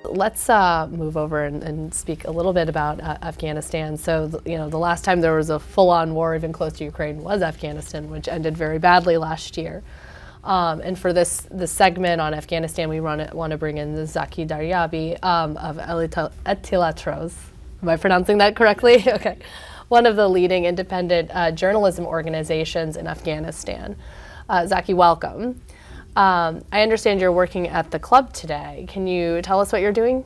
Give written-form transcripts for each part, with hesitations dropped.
let's move over and speak a little bit about Afghanistan. So, the last time there was a full-on war even close to Ukraine was Afghanistan, which ended very badly last year. And for this segment on Afghanistan, we want to bring in Zaki Daryabi of Etilaatroz. Am I pronouncing that correctly? Okay. One of the leading independent journalism organizations in Afghanistan. Zaki, welcome. I understand you're working at the club today. Can you tell us what you're doing?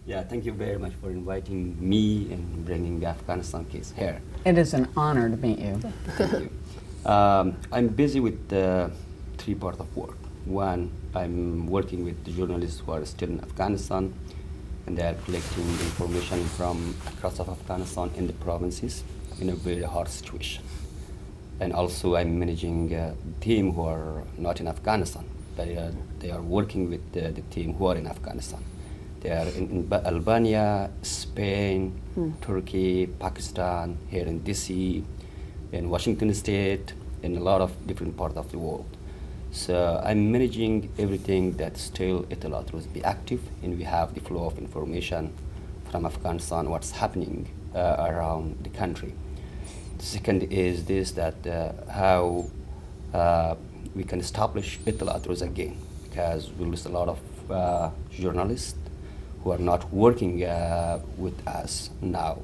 Yeah, thank you very much for inviting me and bringing the Afghanistan case here. It is an honor to meet you. Thank you. I'm busy with three parts of work. One, I'm working with the journalists who are still in Afghanistan, and they are collecting information from across of Afghanistan in the provinces in a very hard situation. And also I'm managing a team who are not in Afghanistan. They are working with the team who are in Afghanistan. They are in Albania, Spain, Turkey, Pakistan, here in DC, in Washington State, in a lot of different parts of the world. So I'm managing everything that still Etilaatroz be active, and we have the flow of information from Afghanistan, what's happening around the country. The second is this, that how we can establish Etilaatroz again, because we lose a lot of journalists who are not working with us now,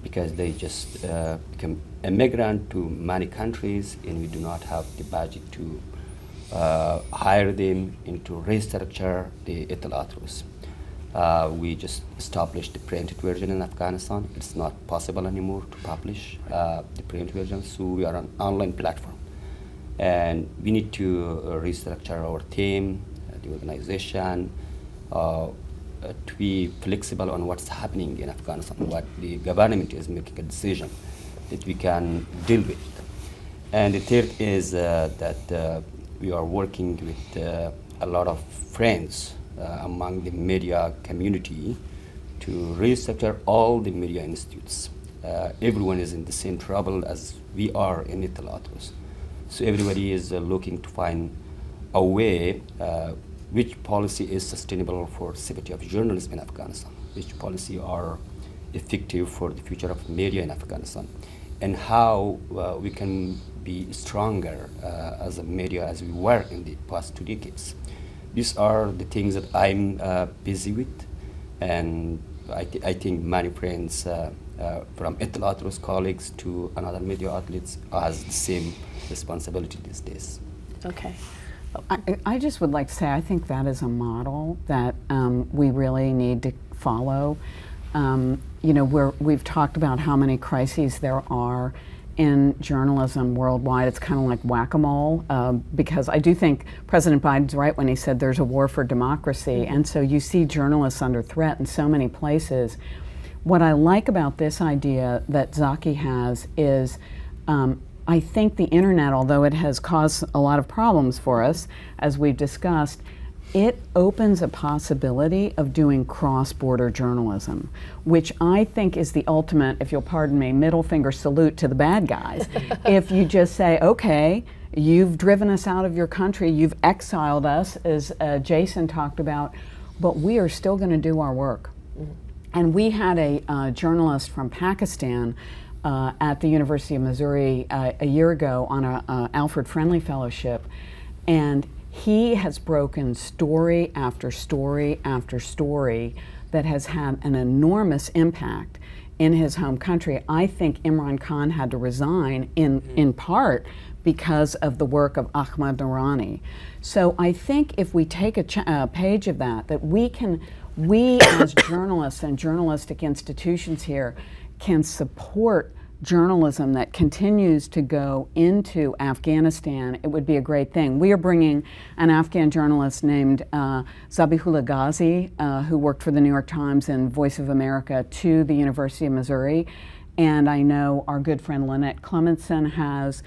because they just become immigrant to many countries, and we do not have the budget to hire them and to restructure the Etilaatroz. We just established the printed version in Afghanistan. It's not possible anymore to publish the print version, so we are an online platform. And we need to restructure our team, the organization, to be flexible on what's happening in Afghanistan, what the government is making a decision that we can deal with. And the third is that we are working with a lot of friends among the media community to restructure all the media institutes. Everyone is in the same trouble as we are in Etilaatroz. So everybody is looking to find a way which policy is sustainable for safety of journalism in Afghanistan, which policy are effective for the future of media in Afghanistan, and how we can be stronger as a media as we were in the past 2 decades. These are the things that I'm busy with, and I think many friends from Etilaatroz colleagues to another media outlets has the same responsibility these days. Okay. I just would like to say I think that is a model that we really need to follow. We've talked about how many crises there are in journalism worldwide. It's kind of like whack-a-mole, because I do think President Biden's right when he said there's a war for democracy, and so you see journalists under threat in so many places. What I like about this idea that Zaki has is I think the internet, although it has caused a lot of problems for us, as we've discussed, it opens a possibility of doing cross-border journalism, which I think is the ultimate, if you'll pardon me, middle finger salute to the bad guys. If you just say, okay, you've driven us out of your country, you've exiled us, as Jason talked about, but we are still going to do our work. And we had a journalist from Pakistan at the University of Missouri a year ago on a Alfred Friendly Fellowship, and he has broken story after story after story that has had an enormous impact in his home country. I think Imran Khan had to resign in part because of the work of Ahmad Nourani. So I think if we take a page of that we as journalists and journalistic institutions here can support journalism that continues to go into Afghanistan, it would be a great thing. We are bringing an Afghan journalist named Zabihullah Ghazi, who worked for the New York Times and Voice of America, to the University of Missouri. And I know our good friend Lynette Clementson has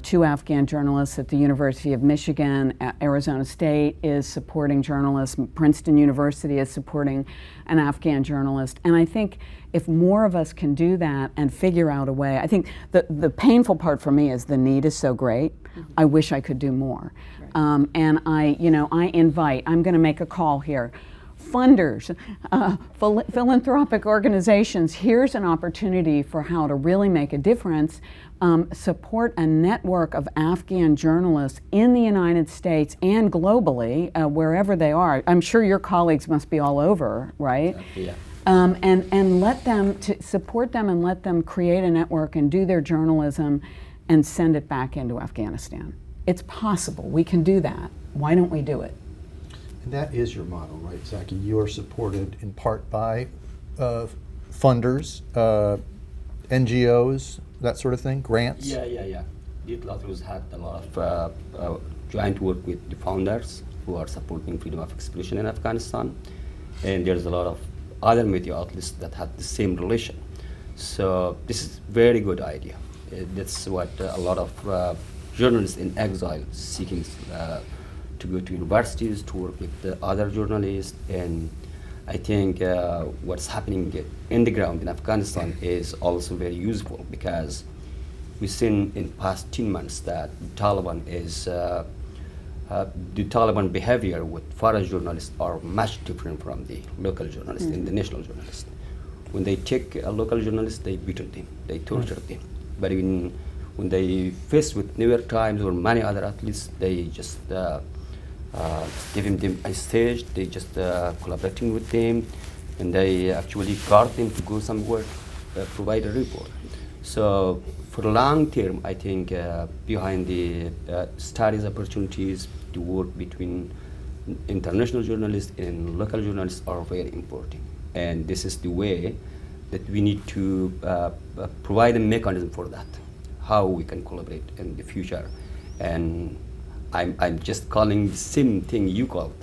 2 Afghan journalists at the University of Michigan. Arizona State is supporting journalists. Princeton University is supporting an Afghan journalist. And I think if more of us can do that and figure out a way, I think the painful part for me is the need is so great. I wish I could do more. Right. And I invite, I'm going to make a call here, funders, philanthropic organizations, here's an opportunity for how to really make a difference. Support a network of Afghan journalists in the United States and globally, wherever they are. I'm sure your colleagues must be all over, right? Yeah. And let them, to support them and let them create a network and do their journalism and send it back into Afghanistan. It's possible. We can do that. Why don't we do it? And that is your model, right, Zaki? You are supported in part by funders, NGOs, that sort of thing, grants? Yeah. Etilaatroz had a lot of joint work with the founders who are supporting freedom of expression in Afghanistan. And there's a lot of other media outlets that have the same relation. So this is a very good idea. That's what a lot of journalists in exile seeking to go to universities, to work with the other journalists. And I think what's happening in the ground in Afghanistan is also very useful, because we've seen in past 10 months that Taliban the Taliban behavior with foreign journalists are much different from the local journalists and the national journalists. When they take a local journalist, they beat them, they torture them. But when they face with New York Times or many other outlets, they just giving them a stage, they just collaborating with them, and they actually guard them to go somewhere, provide a report. So for long term, I think behind the studies opportunities to work between international journalists and local journalists are very important. And this is the way that we need to provide a mechanism for that, how we can collaborate in the future. And I'm just calling the same thing you called.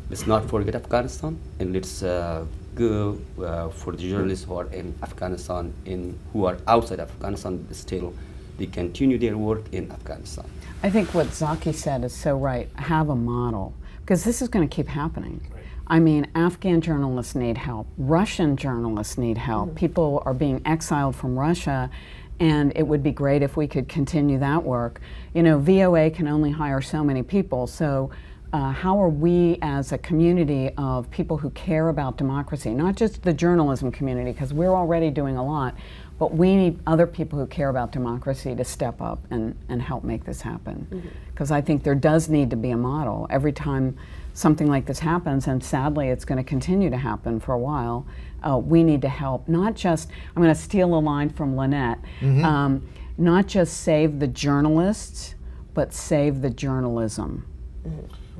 Let's not forget Afghanistan, and let's go for the journalists who are in Afghanistan and who are outside Afghanistan, still they continue their work in Afghanistan. I think what Zaki said is so right. Have a model, because this is going to keep happening. Right. I mean, Afghan journalists need help. Russian journalists need help. People are being exiled from Russia, and it would be great if we could continue that work. You know, VOA can only hire so many people, so how are we as a community of people who care about democracy, not just the journalism community, because we're already doing a lot, but we need other people who care about democracy to step up and help make this happen. Because I think there does need to be a model. Every time something like this happens, and sadly it's going to continue to happen for a while, we need to help, not just, I'm going to steal a line from Lynette, not just save the journalists, but save the journalism.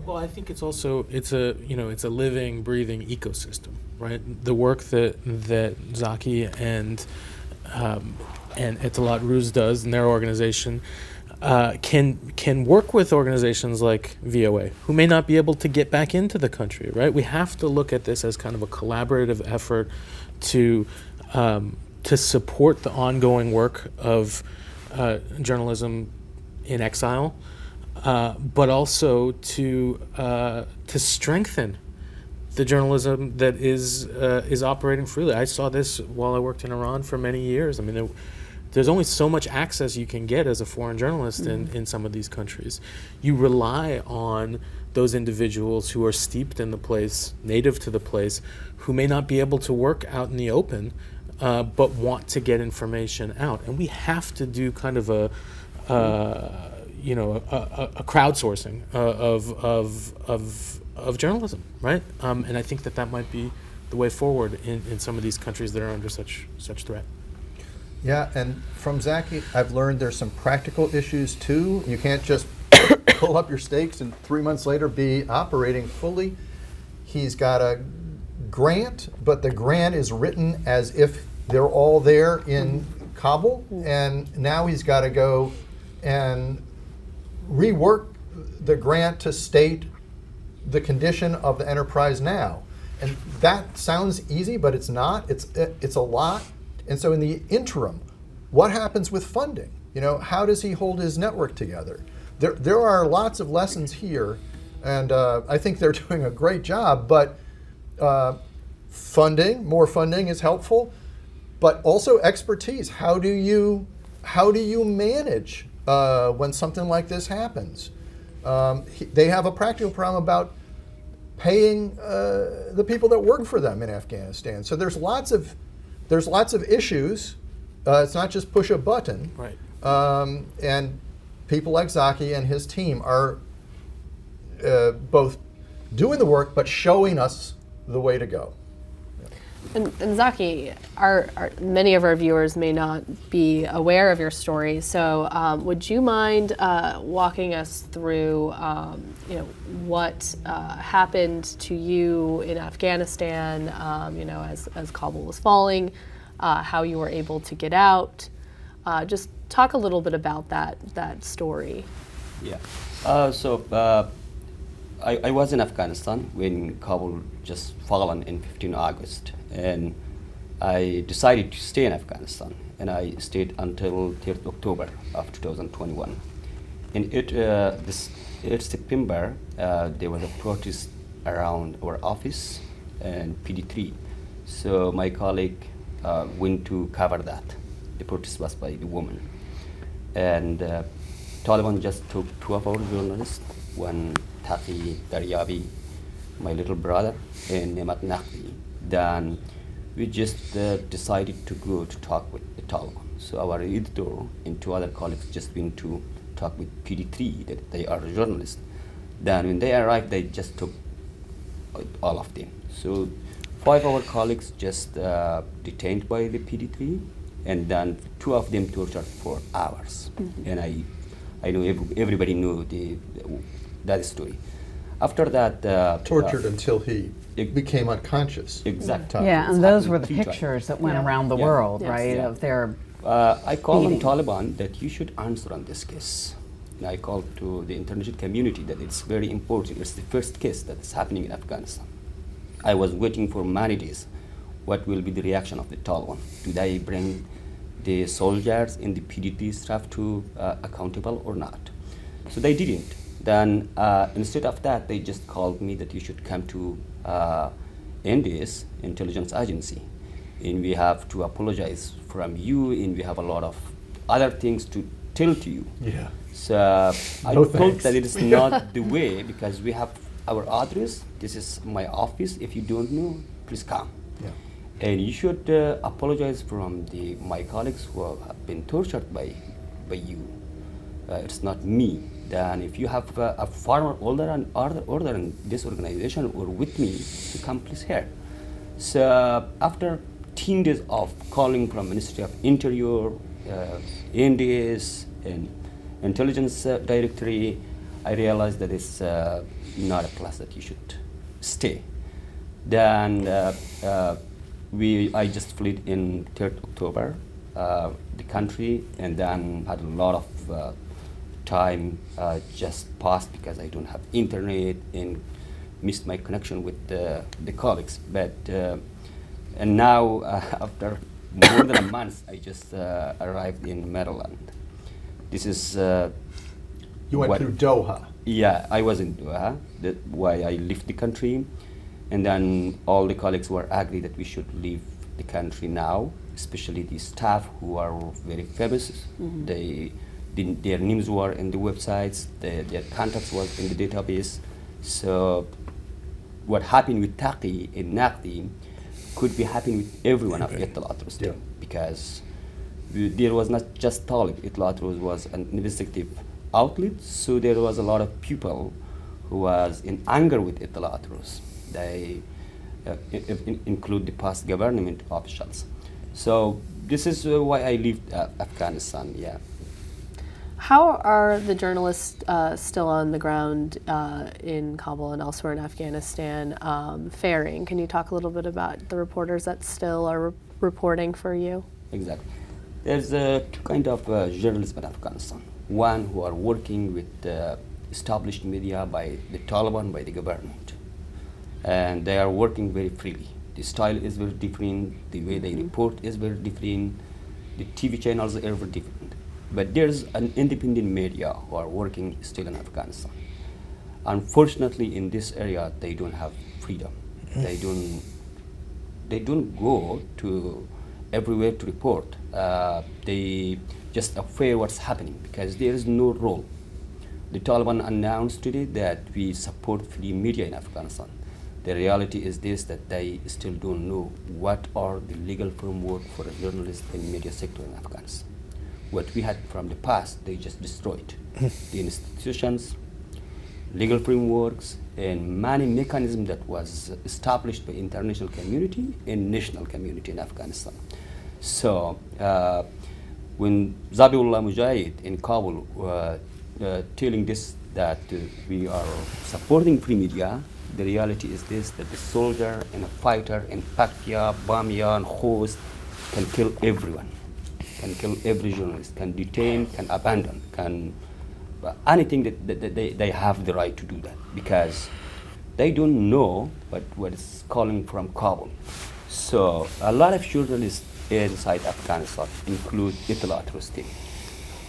Well, I think it's also it's a living, breathing ecosystem, right? The work that Zaki and Etilaatroz does in their organization can work with organizations like VOA, who may not be able to get back into the country, right? We have to look at this as kind of a collaborative effort to support the ongoing work of journalism in exile. But also to strengthen the journalism that is operating freely. I saw this while I worked in Iran for many years. I mean, there's only so much access you can get as a foreign journalist in some of these countries. You rely on those individuals who are steeped in the place, native to the place, who may not be able to work out in the open, but want to get information out. And we have to do kind of a crowdsourcing of journalism, right? And I think that might be the way forward in some of these countries that are under such threat. Yeah, and from Zaki, I've learned there's some practical issues too. You can't just pull up your stakes and 3 months later be operating fully. He's got a grant, but the grant is written as if they're all there in Kabul, and now he's got to go and rework the grant to state the condition of the enterprise now. And that sounds easy, but it's not. It's a lot. And so in the interim, what happens with funding? You know, how does he hold his network together? There are lots of lessons here, and I think they're doing a great job, but more funding is helpful, but also expertise. How do you manage when something like this happens? They have a practical problem about paying the people that work for them in Afghanistan. So there's lots of issues. It's not just push a button. Right. And people like Zaki and his team are both doing the work but showing us the way to go. And Zaki, many of our viewers may not be aware of your story, so would you mind walking us through, what happened to you in Afghanistan, as Kabul was falling, how you were able to get out? Just talk a little bit about that story. Yeah. I was in Afghanistan when Kabul just fallen in 15 August, and I decided to stay in Afghanistan, and I stayed until 3rd October of 2021. In 8 September, there was a protest around our office and PD3. So my colleague went to cover that. The protest was by the woman. And Taliban just took 2 of our journalists, one Zaki Daryabi, my little brother, and Nemat Naqvi. Then we just decided to go to talk with the Taliban. So our editor and 2 other colleagues just went to talk with PD3, that they are journalists. Then when they arrived, they just took all of them. So 5 of our colleagues just detained by the PD3, and then 2 of them tortured for hours. Mm-hmm. And I know everybody knew that story. After that, tortured until he became unconscious. Exactly. Yeah, and those were the pictures that went around the world, Yes. right? Yeah. Of their I called on beating. Taliban that you should answer on this case. And I called to the international community that it's very important. It's the first case that is happening in Afghanistan. I was waiting for many days. What will be the reaction of the Taliban? Do they bring the soldiers and the PDT staff to accountable or not? So they didn't. Then instead of that, they just called me that you should come to NDS, intelligence agency, and we have to apologize from you, and we have a lot of other things to tell to you. Yeah. So I No thought thanks. that it is not the way, because we have our address. This is my office. If you don't know, please come. Yeah. And you should apologize from my colleagues who have been tortured by you. It's not me. Then if you have a far older and order in this organization or with me, to come please here. So after 10 days of calling from Ministry of Interior, NDS, and Intelligence Directory, I realized that it's not a place that you should stay. Then I just fled in 3rd October, the country, and then had a lot of time just passed because I don't have internet and missed my connection with the colleagues. But and now after more than a month, I just arrived in Maryland. This is You went through Doha. Yeah, I was in Doha. That's why I left the country, and then all the colleagues were agreed that we should leave the country now, especially the staff who are very famous. Mm-hmm. Their names were in the websites, their contacts was in the database. So what happened with Zaki and Naqvi could be happening with everyone of Etilaatroz, Yeah. because there was not just Talib. Etilaatroz was an investigative outlet, so there was a lot of people who was in anger with Etilaatroz. They include the past government officials. So this is why I left Afghanistan. Yeah. How are the journalists still on the ground in Kabul and elsewhere in Afghanistan faring? Can you talk a little bit about the reporters that still are reporting for you? Exactly. There's 2 kinds of journalism in Afghanistan. One who are working with established media by the Taliban, by the government. And they are working very freely. The style is very different, the way they report is very different, the TV channels are very different. But there's an independent media who are working still in Afghanistan. Unfortunately, in this area, they don't have freedom. They don't go to everywhere to report. They just afraid what's happening because there is no role. The Taliban announced today that we support free media in Afghanistan. The reality is this, that they still don't know what are the legal framework for a journalist and media sector in Afghanistan. What we had from the past, they just destroyed. The institutions, legal frameworks, and many mechanisms that was established by international community and national community in Afghanistan. So when Zabiullah Mujahid in Kabul telling this that we are supporting free media, the reality is this, that the soldier and a fighter in Paktia, Bamia, and Khost can kill everyone, can kill every journalist, can detain, can abandon, can anything that they have the right to do that, because they don't know what is calling from Kabul. So a lot of journalists inside Afghanistan, include Etilaatroz team,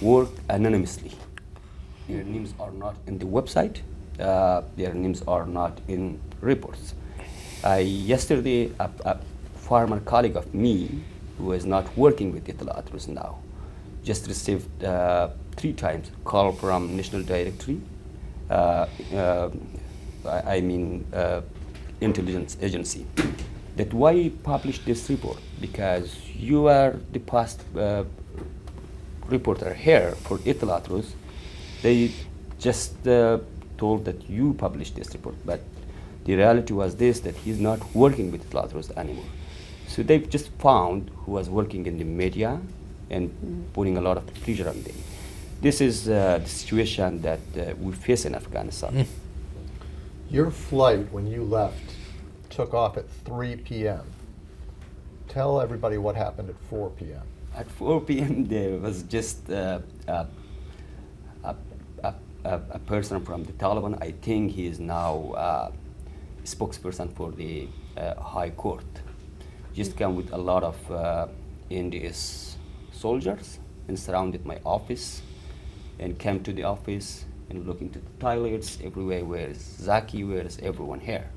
work anonymously. Their names are not in the website. Their names are not in reports. Yesterday, a former colleague of me, who is not working with Etilaatroz now, just received 3 times call from National Directory, intelligence agency, that why you publish this report, because you are the past reporter here for Etilaatroz. They just told that you published this report, but the reality was this, that he's not working with Etilaatroz anymore. So they've just found who was working in the media and putting a lot of pressure on them. This is the situation that we face in Afghanistan. Your flight, when you left, took off at 3 p.m. Tell everybody what happened at 4 p.m. At 4 p.m. there was just a person from the Taliban. I think he is now spokesperson for the High Court. Just came with a lot of NDS soldiers and surrounded my office and came to the office and looking to the toilets everywhere. Where is Zaki? Where is everyone here?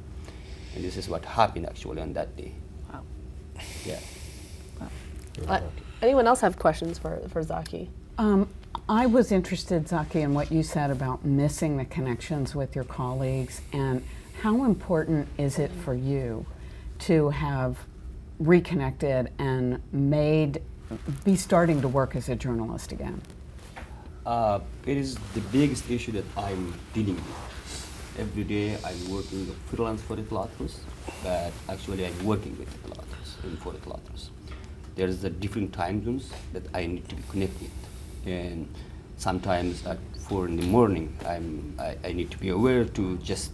And this is what happened actually on that day. Wow. Yeah. Anyone else have questions for Zaki? I was interested, Zaki, in what you said about missing the connections with your colleagues, and how important is it for you to have reconnected and be starting to work as a journalist again? It is the biggest issue that I'm dealing with. Every day I'm working with freelance for Etilaatroz, but actually I'm working with Etilaatroz and for Etilaatroz. There's a different time zones that I need to be connected, and sometimes at 4 in the morning I need to be aware to just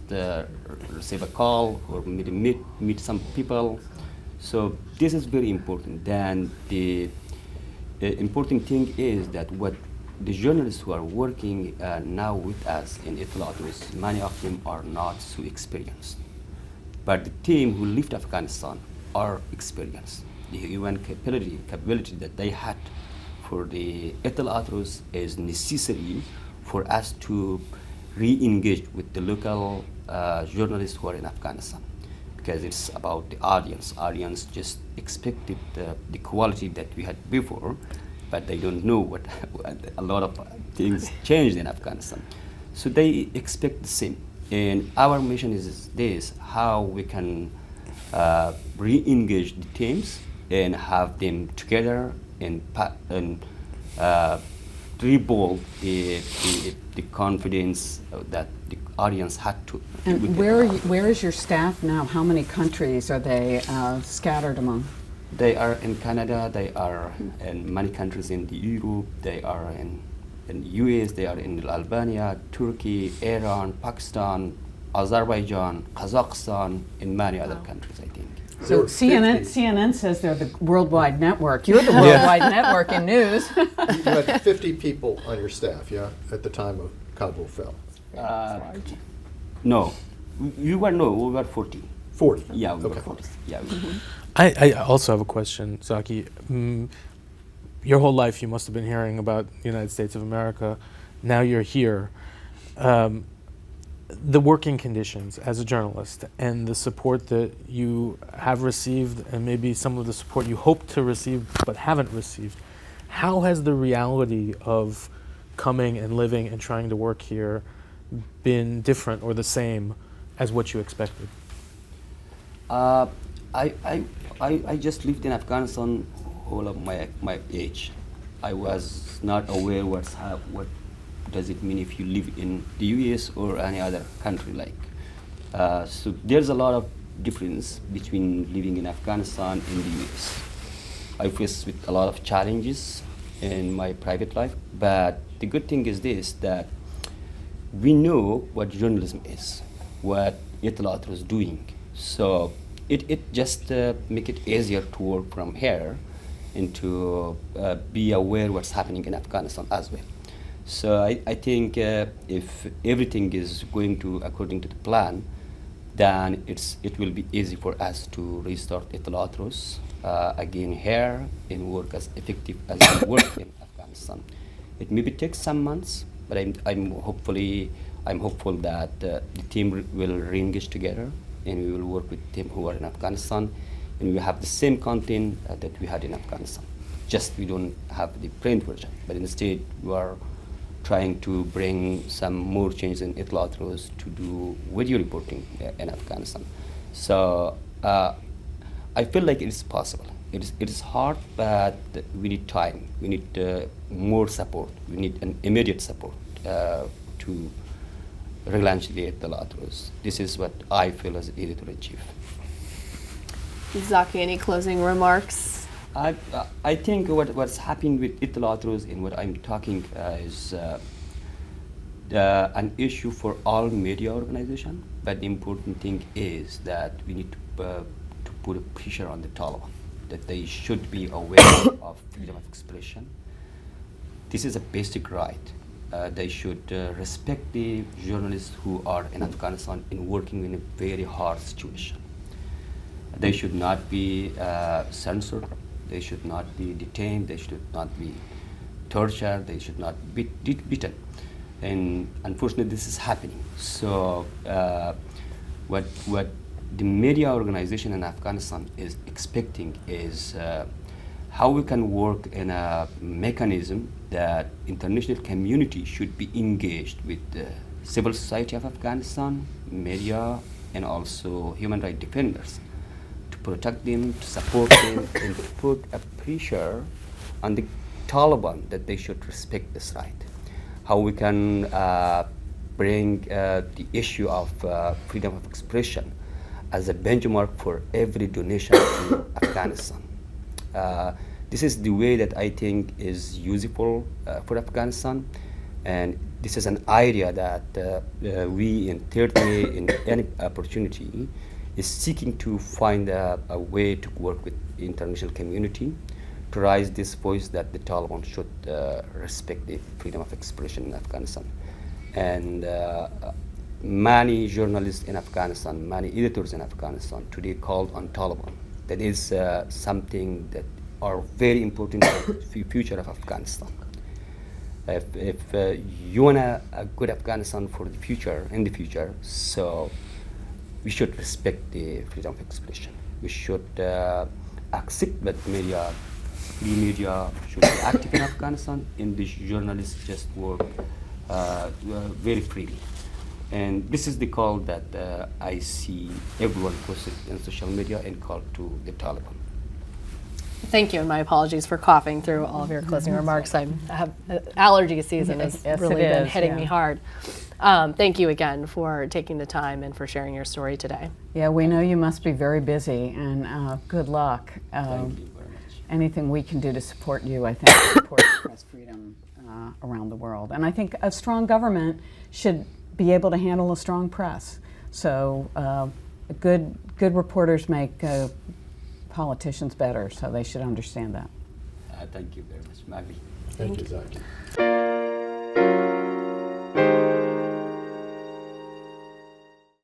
receive a call or meet some people. So this is very important. Then the important thing is that what the journalists who are working now with us in Etilaatroz, many of them are not so experienced. But the team who left Afghanistan are experienced. The human capability that they had for the Etilaatroz is necessary for us to re-engage with the local journalists who are in Afghanistan, because it's about the audience. Audience just expected the quality that we had before, but they don't know what a lot of things changed in Afghanistan. So they expect the same. And our mission is this, how we can re-engage the teams and have them together and rebuild the confidence that the audience had to. And where is your staff now? How many countries are they scattered among? They are in Canada, they are in many countries in Europe, they are in US, they are in Albania, Turkey, Iran, Pakistan, Azerbaijan, Kazakhstan, and many other countries, I think. So CNN says they're the worldwide network. You're the worldwide network in news. You had 50 people on your staff, yeah, at the time of Kabul fell. No, we were 40. 40? Yeah, we were Okay. 40. Yeah. I also have a question, Zaki. Your whole life you must have been hearing about the United States of America. Now you're here. The working conditions as a journalist and the support that you have received, and maybe some of the support you hope to receive but haven't received, how has the reality of coming and living and trying to work here been different or the same as what you expected? Uh, I just lived in Afghanistan all of my age. I was not aware what does it mean if you live in the US or any other country like. So there's a lot of difference between living in Afghanistan and the US. I faced with a lot of challenges in my private life, but the good thing is this, that we know what journalism is, what Etilaatroz is doing. So it just make it easier to work from here and to be aware what's happening in Afghanistan as well. So I think if everything is going to according to the plan, then it will be easy for us to restart Etilaatroz again here and work as effective as we work in Afghanistan. It maybe takes some months, but I'm hopeful that the team will re-engage together and we will work with team who are in Afghanistan, and we have the same content that we had in Afghanistan. Just we don't have the print version, but instead we are trying to bring some more changes in Etilaatroz to do video reporting in Afghanistan. So I feel like it is possible. It is hard, but we need time. We need more support. We need an immediate support to relaunch the Etilaatroz. This is what I feel as editor-in-chief. Zaki, any closing remarks? I think what's happening with Etilaatroz and what I'm talking is an issue for all media organizations. But the important thing is that we need to put a pressure on the Taliban, that they should be aware of freedom of expression. This is a basic right. They should respect the journalists who are in Afghanistan and working in a very hard situation. They should not be censored. They should not be detained. They should not be tortured. They should not be beaten. And unfortunately, this is happening. So what the media organization in Afghanistan is expecting is how we can work in a mechanism that international community should be engaged with the civil society of Afghanistan, media, and also human rights defenders to protect them, to support them, and to put a pressure on the Taliban that they should respect this right. How we can bring the issue of freedom of expression as a benchmark for every donation to Afghanistan. This is the way that I think is useful for Afghanistan, and this is an idea that we in Third Way, in any opportunity, is seeking to find a way to work with the international community to raise this voice that the Taliban should respect the freedom of expression in Afghanistan. And many journalists in Afghanistan, many editors in Afghanistan today called on Taliban. That is something that are very important for the future of Afghanistan. If you want a good Afghanistan for the future, in the future, so we should respect the freedom of expression. We should accept that free media should be active in Afghanistan, and the journalists just work very freely. And this is the call that I see everyone posted in social media and call to the Taliban. Thank you, and my apologies for coughing through all of your closing remarks. I have allergy season has really been hitting me hard. Thank you again for taking the time and for sharing your story today. Yeah, we know you must be very busy, and good luck. Thank you very much. Anything we can do to support you, I think, supports press freedom around the world. And I think a strong government should be able to handle a strong press. So good reporters make politicians better, so they should understand that. Thank you very much, Maggie. Thank you, Zaki.